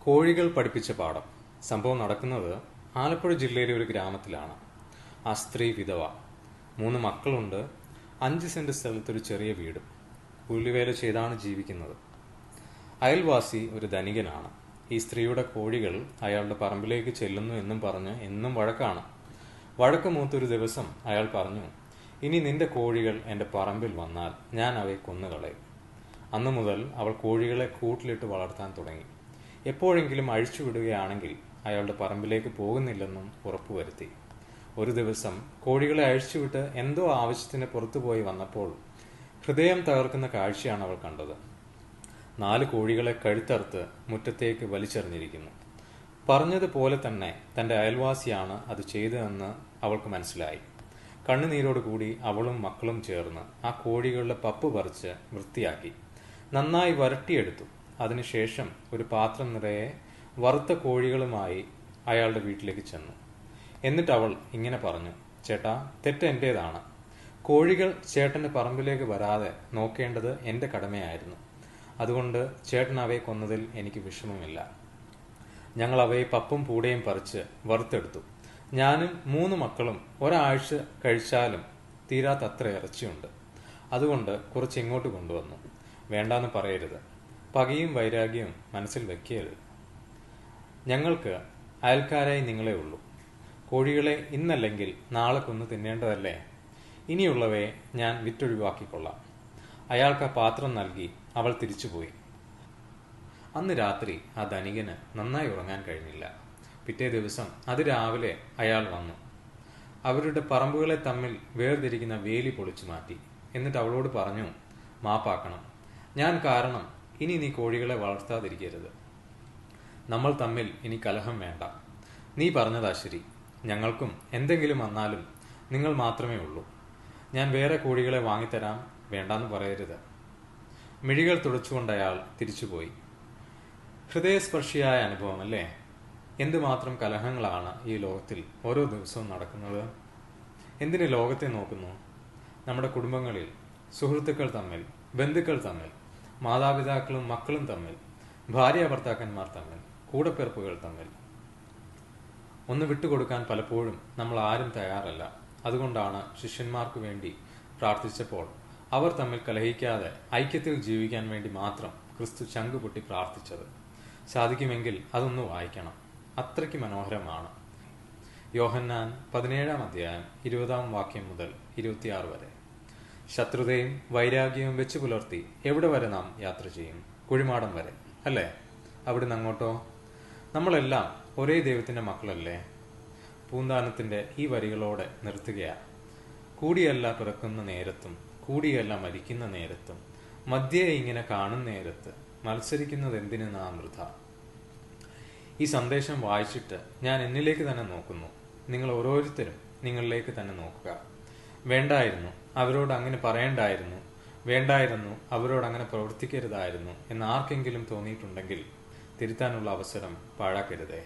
കോഴികൾ പഠിപ്പിച്ച പാഠം. സംഭവം നടക്കുന്നത് ആലപ്പുഴ ജില്ലയിലെ ഒരു ഗ്രാമത്തിലാണ്. ആ സ്ത്രീ വിധവ, 3 മക്കളുണ്ട്, 5 സെന്റ് സ്ഥലത്തൊരു ചെറിയ വീടും. കൂലിവേല ചെയ്താണ് ജീവിക്കുന്നത്. അയൽവാസി ഒരു ധനികനാണ്. ഈ സ്ത്രീയുടെ കോഴികൾ അയാളുടെ പറമ്പിലേക്ക് ചെല്ലുന്നു എന്നും പറഞ്ഞ് എന്നും വഴക്കാണ്. വഴക്ക് മൂത്തൊരു ദിവസം അയാൾ പറഞ്ഞു, ഇനി നിന്റെ കോഴികൾ എൻ്റെ പറമ്പിൽ വന്നാൽ ഞാൻ അവയെ കൊന്നുകളയും. അന്നു മുതൽ അവൾ കോഴികളെ കൂട്ടിലിട്ട് വളർത്താൻ തുടങ്ങി. എപ്പോഴെങ്കിലും അഴിച്ചുവിടുകയാണെങ്കിൽ അയാളുടെ പറമ്പിലേക്ക് പോകുന്നില്ലെന്നും ഉറപ്പുവരുത്തി. ഒരു ദിവസം കോഴികളെ അഴിച്ചുവിട്ട് എന്തോ ആവശ്യത്തിന് പുറത്തുപോയി വന്നപ്പോൾ ഹൃദയം തകർക്കുന്ന കാഴ്ചയാണ് അവൾ കണ്ടത്. 4 കോഴികളെ കഴുത്തറുത്ത് മുറ്റത്തേക്ക് വലിച്ചെറിഞ്ഞിരിക്കുന്നു. പറഞ്ഞതുപോലെ തന്നെ തന്റെ അയൽവാസിയാണ് അത് ചെയ്തതെന്ന് അവൾക്ക് മനസ്സിലായി. കണ്ണുനീരോടുകൂടി അവളും മക്കളും ചേർന്ന് ആ കോഴികളുടെ പപ്പ് പറിച്ച് വൃത്തിയാക്കി നന്നായി വരട്ടിയെടുത്തു. അതിനുശേഷം ഒരു പാത്രം നിറയെ വറുത്ത കോഴികളുമായി അയാളുടെ വീട്ടിലേക്ക് ചെന്നു. എന്നിട്ട് അവൾ ഇങ്ങനെ പറഞ്ഞു, ചേട്ടാ, തെറ്റ് എന്റേതാണ്. കോഴികൾ ചേട്ടന്റെ പറമ്പിലേക്ക് വരാതെ നോക്കേണ്ടത് എന്റെ കടമയായിരുന്നു. അതുകൊണ്ട് ചേട്ടൻ അവയെ കൊന്നതിൽ എനിക്ക് വിഷമമില്ല. ഞങ്ങൾ അവയെ പപ്പും പൂടയും പറിച്ച് വറുത്തെടുത്തു. ഞാനും 3 മക്കളും ഒരാഴ്ച കഴിച്ചാലും തീരാത്തത്ര ഇറച്ചിയുണ്ട്. അതുകൊണ്ട് കുറച്ച് ഇങ്ങോട്ട് കൊണ്ടുവന്നു. വേണ്ടാന്ന് പറയരുത്. പകയും വൈരാഗ്യവും മനസ്സിൽ വെക്കരുത്. ഞങ്ങൾക്ക് അയൽക്കാരായി നിങ്ങളെ ഉള്ളൂ. കോഴികളെ ഇന്നല്ലെങ്കിൽ നാളെ കൊന്നു തിന്നേണ്ടതല്ലേ? ഇനിയുള്ളവയെ ഞാൻ വിറ്റൊഴിവാക്കിക്കൊള്ളാം. അയാൾക്ക് ആ പാത്രം നൽകി അവൾ തിരിച്ചുപോയി. അന്ന് രാത്രി ആ ധനികന് നന്നായി ഉറങ്ങാൻ കഴിഞ്ഞില്ല. പിറ്റേ ദിവസം അതിരാവിലെ അയാൾ വന്നു. അവരുടെ പറമ്പുകളെ തമ്മിൽ വേർതിരിക്കുന്ന വേലി പൊളിച്ചു മാറ്റി. എന്നിട്ട് അവളോട് പറഞ്ഞു, മാപ്പാക്കണം. ഞാൻ കാരണം ഇനി നീ കോഴികളെ വളർത്താതിരിക്കരുത്. നമ്മൾ തമ്മിൽ ഇനി കലഹം വേണ്ട. നീ പറഞ്ഞതാ ശരി. ഞങ്ങൾക്കും എന്തെങ്കിലും വന്നാലും നിങ്ങൾ മാത്രമേ ഉള്ളൂ. ഞാൻ വേറെ കോഴികളെ വാങ്ങിത്തരാം, വേണ്ടാന്ന് പറയരുത്. മിഴികൾ തുടച്ചുകൊണ്ട് അയാൾ തിരിച്ചുപോയി. ഹൃദയസ്പർശിയായ അനുഭവം അല്ലേ? എന്തുമാത്രം കലഹങ്ങളാണ് ഈ ലോകത്തിൽ ഓരോ ദിവസവും നടക്കുന്നത്. എന്തിന് ലോകത്തെ നോക്കുന്നു? നമ്മുടെ കുടുംബങ്ങളിൽ സുഹൃത്തുക്കൾ തമ്മിൽ, ബന്ധുക്കൾ തമ്മിൽ, മാതാപിതാക്കളും മക്കളും തമ്മിൽ, ഭാര്യ ഭർത്താക്കന്മാർ തമ്മിൽ, കൂടപ്പിറപ്പുകൾ തമ്മിൽ ഒന്ന് വിട്ടുകൊടുക്കാൻ പലപ്പോഴും നമ്മൾ ആരും തയ്യാറല്ല. അതുകൊണ്ടാണ് ശിഷ്യന്മാർക്ക് വേണ്ടി പ്രാർത്ഥിച്ചപ്പോൾ അവർ തമ്മിൽ കലഹിക്കാതെ ഐക്യത്തിൽ ജീവിക്കാൻ വേണ്ടി മാത്രം ക്രിസ്തു ചങ്കുപൊട്ടി പ്രാർത്ഥിച്ചത്. സാധിക്കുമെങ്കിൽ അതൊന്ന് വായിക്കണം. അത്രയ്ക്ക് മനോഹരമാണ്. യോഹന്നാൻ 17-ാം അധ്യായം 20-ാം വാക്യം മുതൽ 26 വരെ. ശത്രുതയും വൈരാഗ്യവും വെച്ചു പുലർത്തി എവിടെ വരെ നാം യാത്ര ചെയ്യും? കുഴിമാടം വരെ, അല്ലേ? അവിടുന്ന് അങ്ങോട്ടോ? നമ്മളെല്ലാം ഒരേ ദൈവത്തിന്റെ മക്കളല്ലേ? പൂന്താനത്തിന്റെ ഈ വരികളോടെ നിർത്തുകയാ. കൂടിയല്ല പിറക്കുന്ന നേരത്തും കൂടിയല്ല മരിക്കുന്ന നേരത്തും മധ്യേ ഇങ്ങനെ കാണുന്ന നേരത്ത് മത്സരിക്കുന്നത് എന്തിന് നാം വൃഥ. ഈ സന്ദേശം വായിച്ചിട്ട് ഞാൻ എന്നിലേക്ക് തന്നെ നോക്കുന്നു. നിങ്ങൾ ഓരോരുത്തരും നിങ്ങളിലേക്ക് തന്നെ നോക്കുക. വേണ്ടായിരുന്നു, അവരോട് അങ്ങനെ പറയണ്ടായിരുന്നു. വേണ്ടായിരുന്നു, അവരോട് അങ്ങനെ പ്രവർത്തിക്കരുതായിരുന്നു എന്ന് ആർക്കെങ്കിലും തോന്നിയിട്ടുണ്ടെങ്കിൽ തിരുത്താനുള്ള അവസരം പാഴാക്കരുതേ.